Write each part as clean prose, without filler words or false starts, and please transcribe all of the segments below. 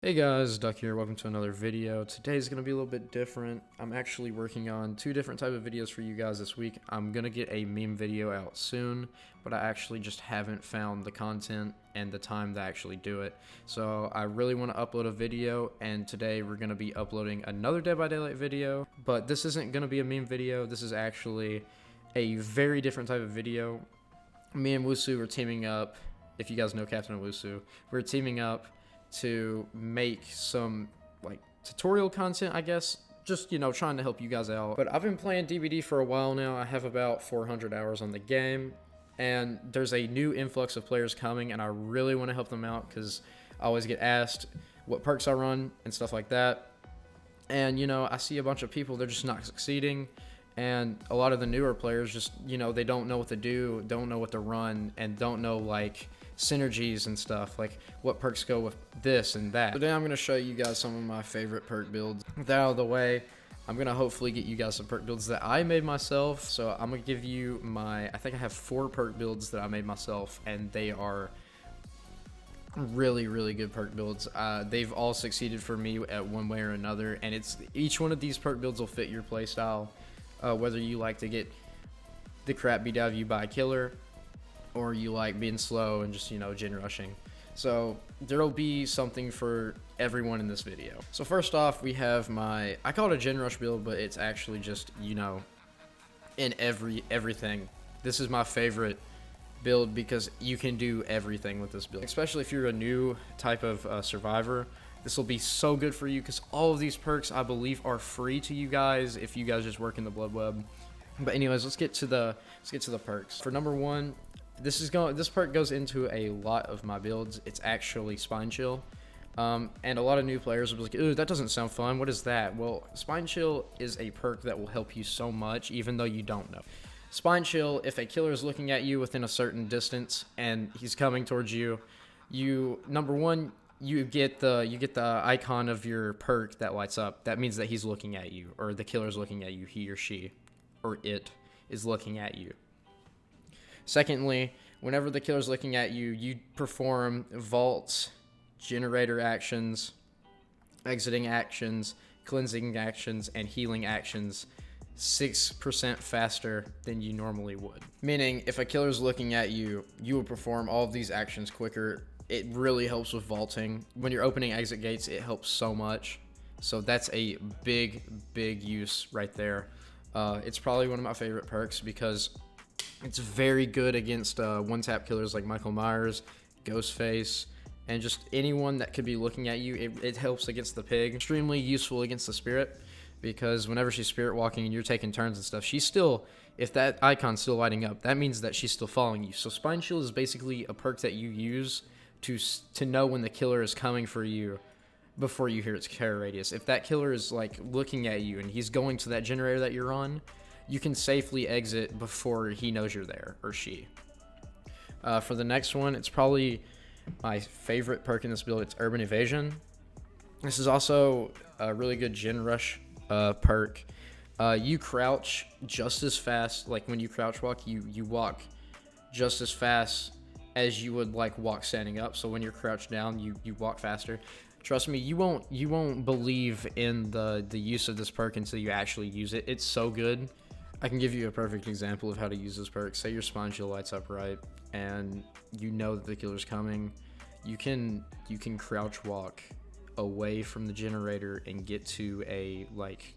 Hey guys, Duck here. Welcome to another video. Today's going to be a little bit different. I'm actually working on two different type of videos for you guys this week. I'm going to get a meme video out soon, but I actually just haven't found the content and the time to actually do it. So I really want to upload a video, and today we're going to be uploading another Dead by Daylight video, but this isn't going to be a meme video. This is actually a very different type of video. Me and Wusu are teaming up. If you guys know Captain Wusu, we're teaming up to make some like tutorial content, I guess, just trying to help you guys out. But I've been playing DBD for a while now. I have about 400 hours on the game, and there's a new influx of players coming, and I really want to help them out because I always get asked what perks I run and stuff like that. And I see a bunch of people, they're just not succeeding, and a lot of the newer players just they don't know what to do, don't know what to run, and don't know like synergies and stuff, like what perks go with this and that. Today I'm going to show you guys some of my favorite perk builds. With that out of the way, I'm going to hopefully get you guys some perk builds that I made myself. So I'm going to give you I think I have 4 perk builds that I made myself, and they are really good perk builds. They've all succeeded for me at one way or another, and each one of these perk builds will fit your playstyle, whether you like to get the crap beat out of you by a killer, or you like being slow and just gen rushing. So there'll be something for everyone in this video. So first off, we have I call it a gen rush build, but it's actually just in everything. This is my favorite build because you can do everything with this build, especially if you're a new type of survivor. This will be so good for you because all of these perks, I believe, are free to you guys if you guys just work in the blood web. But anyways, let's get to the perks. For number 1, this perk goes into a lot of my builds. It's actually Spine Chill. And a lot of new players will be like, ooh, that doesn't sound fun. What is that? Well, Spine Chill is a perk that will help you so much, even though you don't know. Spine Chill, if a killer is looking at you within a certain distance and he's coming towards you, number 1, you get the icon of your perk that lights up. That means that he's looking at you, or the killer's looking at you, he or she, or it is looking at you. Secondly, whenever the killer's looking at you, you perform vaults, generator actions, exiting actions, cleansing actions, and healing actions 6% faster than you normally would. Meaning, if a killer's looking at you, you will perform all of these actions quicker. It really helps with vaulting. When you're opening exit gates, it helps so much. So that's a big use right there. It's probably one of my favorite perks because it's very good against one-tap killers like Michael Myers, Ghostface, and just anyone that could be looking at you. It helps against the pig. Extremely useful against the spirit, because whenever she's spirit walking and you're taking turns and stuff, if that icon's still lighting up, that means that she's still following you. So Spine Shield is basically a perk that you use to know when the killer is coming for you before you hear its terror radius. If that killer is like looking at you and he's going to that generator that you're on, you can safely exit before he knows you're there, or she. For the next one, it's probably my favorite perk in this build. It's Urban Evasion. This is also a really good gen rush perk. You crouch just as fast, like when you crouch walk, you walk just as fast as you would like walk standing up. So when you're crouched down, you walk faster. Trust me, you won't believe in the use of this perk until you actually use it. It's so good. I can give you a perfect example of how to use this perk. Say your Spine Shield lights up right, and you know that the killer's coming. You can crouch walk away from the generator and get to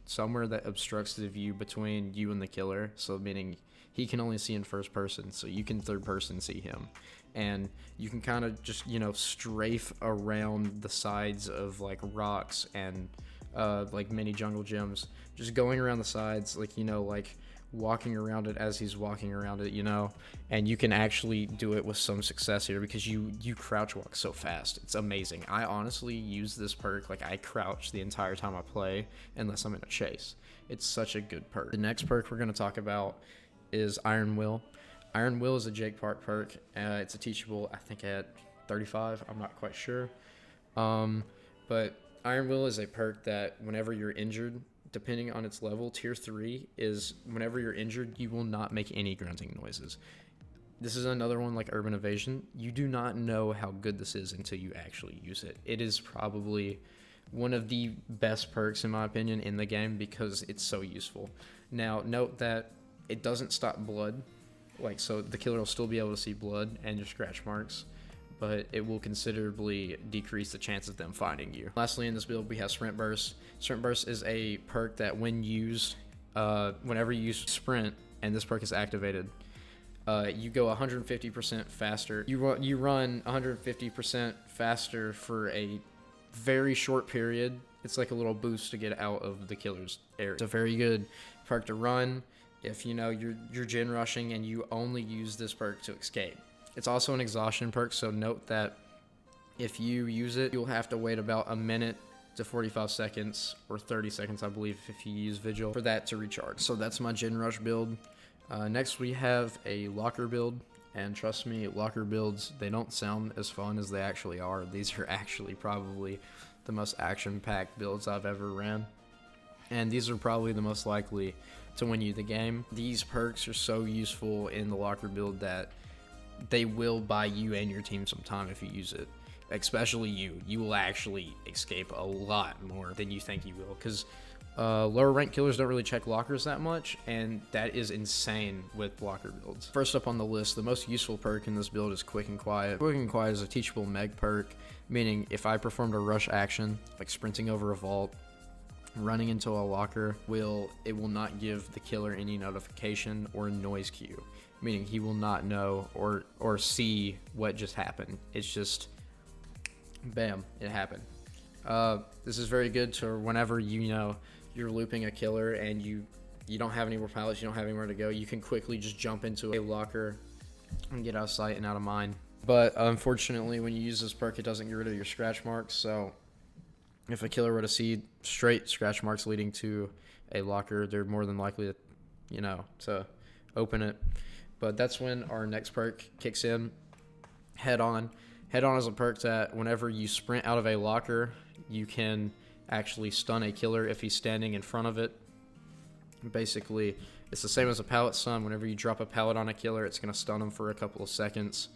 somewhere that obstructs the view between you and the killer. So meaning he can only see in first person, so you can third person see him, and you can kind of just strafe around the sides of like rocks and like mini jungle gyms, just going around the sides, like walking around it as he's walking around it, and you can actually do it with some success here because you crouch walk so fast. It's amazing. I honestly use this perk, like I crouch the entire time I play unless I'm in a chase. It's such a good perk. The next perk we're going to talk about is Iron Will. Iron Will is a Jake Park perk. It's a teachable, I think at 35, I'm not quite sure. But Iron Will is a perk that whenever you're injured, depending on its level, tier 3 is whenever you're injured, you will not make any grunting noises. This is another one like Urban Evasion. You do not know how good this is until you actually use it. It is probably one of the best perks, in my opinion, in the game because it's so useful. Now, note that it doesn't stop blood. Like, so the killer will still be able to see blood and your scratch marks, but it will considerably decrease the chance of them finding you. Lastly, in this build, we have Sprint Burst. Sprint Burst is a perk that when used, whenever you use Sprint and this perk is activated, you go 150% faster. You run 150% faster for a very short period. It's like a little boost to get out of the killer's area. It's a very good perk to run if you know you're gen rushing and you only use this perk to escape. It's also an exhaustion perk, so note that if you use it, you'll have to wait about a minute to 45 seconds or 30 seconds, I believe, if you use Vigil, for that to recharge. So that's my gen rush build. Next we have a locker build, and trust me, locker builds, they don't sound as fun as they actually are. These are actually probably the most action-packed builds I've ever ran, and these are probably the most likely to win you the game. These perks are so useful in the locker build that they will buy you and your team some time if you use it. Especially you will actually escape a lot more than you think you will, because lower rank killers don't really check lockers that much, and that is insane with locker builds. First up on the list, the most useful perk in this build is Quick and Quiet. Quick and Quiet is a teachable meg perk, meaning if I performed a rush action, like sprinting over a vault, running into a locker, it will not give the killer any notification or noise cue, meaning he will not know or see what just happened. It's just bam, it happened. This is very good to whenever you're looping a killer and you don't have any more pallets, you don't have anywhere to go, you can quickly just jump into a locker and get out of sight and out of mind. But unfortunately, when you use this perk, it doesn't get rid of your scratch marks, so if a killer were to see straight scratch marks leading to a locker, they're more than likely to open it. But that's when our next perk kicks in, Head On. Head On is a perk that whenever you sprint out of a locker, you can actually stun a killer if he's standing in front of it. Basically, it's the same as a pallet stun. Whenever you drop a pallet on a killer, it's going to stun him for a couple of seconds.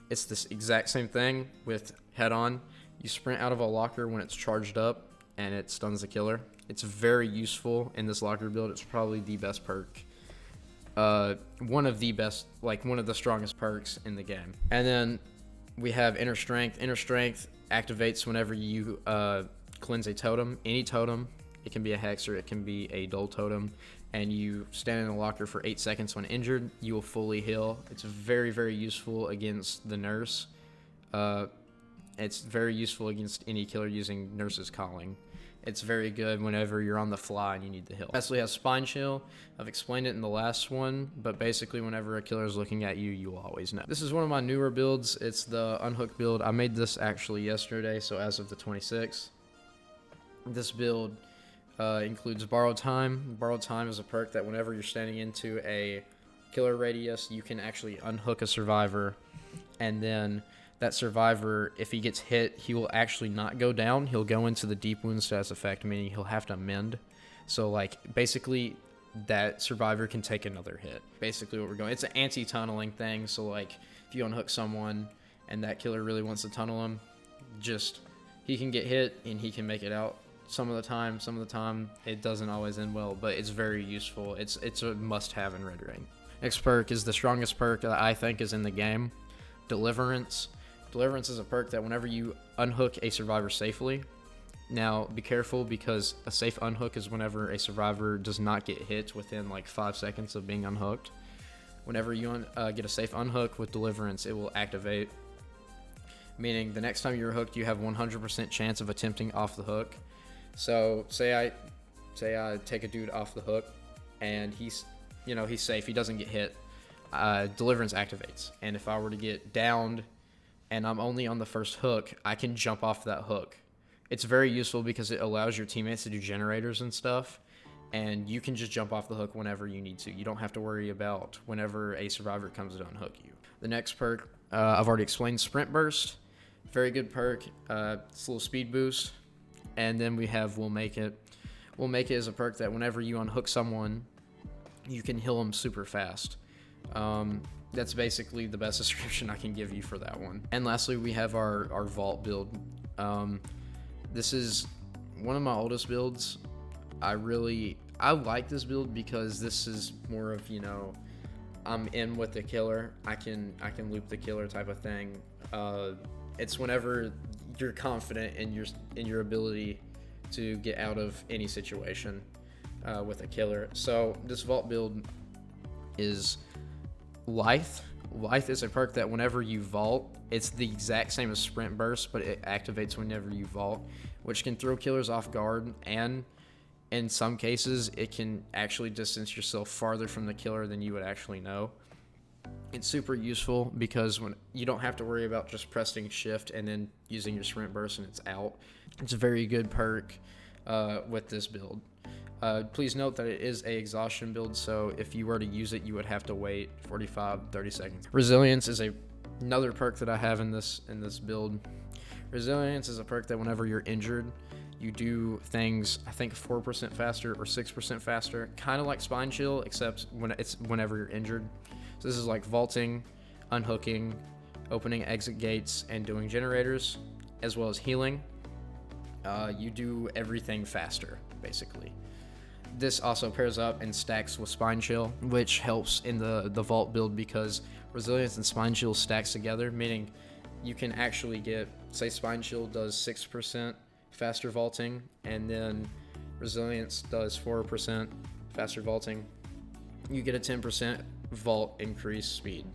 It's this exact same thing with Head On. You sprint out of a locker when it's charged up, and it stuns the killer. It's very useful in this locker build. It's probably the best perk. One of the strongest perks in the game. And then we have Inner Strength. Inner Strength activates whenever you cleanse a totem. Any totem. It can be a hex or it can be a dull totem. And you stand in a locker for 8 seconds when injured. You will fully heal. It's very, very useful against the nurse. It's very useful against any killer using Nurse's Calling. It's very good whenever you're on the fly and you need the heal. Lastly, has Spine Chill. I've explained it in the last one, but basically whenever a killer is looking at you, you will always know. This is one of my newer builds. It's the Unhook build. I made this actually yesterday, so as of the 26th. This build includes Borrowed Time. Borrowed Time is a perk that whenever you're standing into a killer radius, you can actually unhook a survivor, and then that survivor, if he gets hit, he will actually not go down. He'll go into the deep wound status effect, meaning he'll have to mend. So, like, basically, that survivor can take another hit. Basically what we're going. It's an anti-tunneling thing. So, like, if you unhook someone and that killer really wants to tunnel him, he can get hit and he can make it out. Some of the time, it doesn't always end well, but it's very useful. It's a must-have in Red Ring. Next perk is the strongest perk that I think is in the game, Deliverance. Deliverance is a perk that whenever you unhook a survivor safely, now be careful because a safe unhook is whenever a survivor does not get hit within like 5 seconds of being unhooked. Whenever you get a safe unhook with Deliverance, it will activate, meaning the next time you're hooked, you have 100% chance of attempting off the hook. So say I take a dude off the hook and he's safe, he doesn't get hit, Deliverance activates, and if I were to get downed and I'm only on the first hook, I can jump off that hook. It's very useful because it allows your teammates to do generators and stuff, and you can just jump off the hook whenever you need to. You don't have to worry about whenever a survivor comes to unhook you. The next perk, I've already explained, Sprint Burst. Very good perk. It's a little speed boost. And then we have We'll Make It. We'll Make It is a perk that whenever you unhook someone, you can heal them super fast. That's basically the best description I can give you for that one. And lastly, we have our vault build. This is one of my oldest builds. I like this build because this is more of, you know, I'm in with the killer. I can loop the killer type of thing. It's whenever you're confident in your ability to get out of any situation with a killer. So this vault build is Lithe. Lithe is a perk that whenever you vault, it's the exact same as Sprint Burst, but it activates whenever you vault, which can throw killers off guard, and in some cases, it can actually distance yourself farther from the killer than you would actually know. It's super useful because when you don't have to worry about just pressing shift and then using your Sprint Burst and it's out. It's a very good perk with this build. Please note that it is a exhaustion build, so if you were to use it, you would have to wait 45-30 seconds. Resilience is another perk that I have in this build. Resilience is a perk that whenever you're injured, you do things, I think 4% faster or 6% faster, kind of like Spine Chill, except whenever you're injured. So this is like vaulting, unhooking, opening exit gates, and doing generators, as well as healing. You do everything faster, basically. This also pairs up and stacks with Spine Chill, which helps in the vault build because Resilience and Spine Chill stacks together, meaning you can actually get, say Spine Chill does 6% faster vaulting, and then Resilience does 4% faster vaulting. You get a 10% vault increase speed,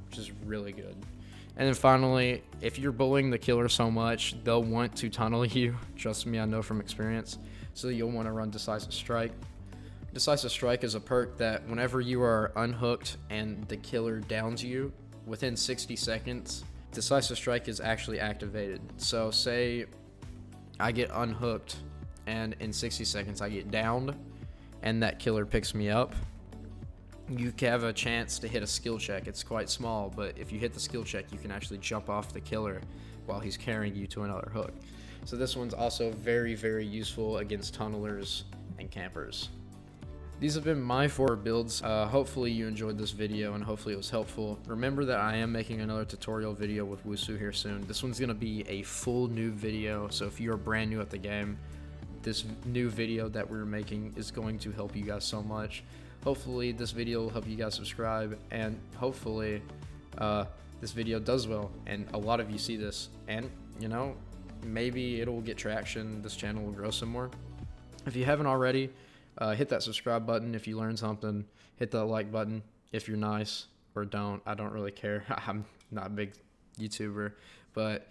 which is really good. And then finally, if you're bullying the killer so much, they'll want to tunnel you. Trust me, I know from experience. So you'll want to run Decisive Strike. Decisive Strike is a perk that whenever you are unhooked and the killer downs you within 60 seconds, Decisive Strike is actually activated. So say I get unhooked and in 60 seconds I get downed and that killer picks me up, you have a chance to hit a skill check. It's quite small, but if you hit the skill check, you can actually jump off the killer while he's carrying you to another hook. So this one's also very, very useful against tunnelers and campers. These have been my 4 builds. Hopefully you enjoyed this video and hopefully it was helpful. Remember that I am making another tutorial video with Wusu here soon. This one's going to be a full new video, so if you're brand new at the game, this new video that we're making is going to help you guys so much. Hopefully this video will help you guys subscribe, and hopefully this video does well and a lot of you see this, and you know, maybe it'll get traction. This channel will grow some more. If you haven't already, hit that subscribe button if you learned something. Hit that like button if you're nice, or don't. I don't really care. I'm not a big YouTuber, but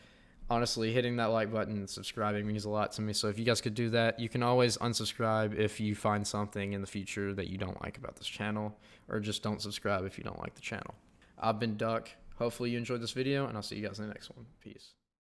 honestly, hitting that like button and subscribing means a lot to me. So if you guys could do that, you can always unsubscribe if you find something in the future that you don't like about this channel, or just don't subscribe if you don't like the channel. I've been Duck. Hopefully you enjoyed this video, and I'll see you guys in the next one. Peace.